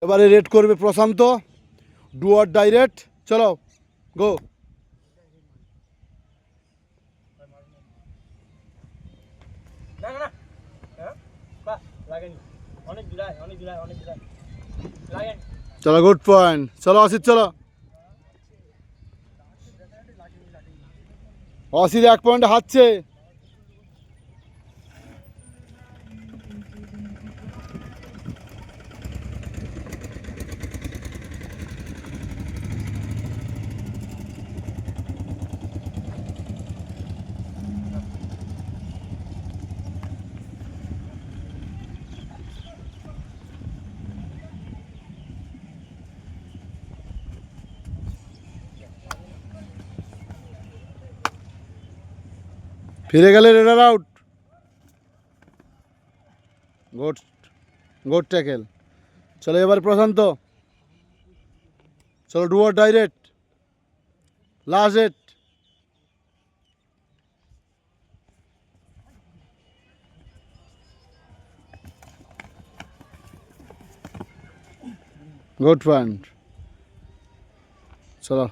এবারে রেড করবে প্রশান্ত, do or direct. চলো গো। চলো গুড পয়েন্ট। চলো অসিত, চলো অসিত 1 পয়েন্টে হারছে। ফিরে গেলে raider out. Good, good tackle. চলো এবার প্রশান্ত, চলো do or direct, last hit. Good point. চলো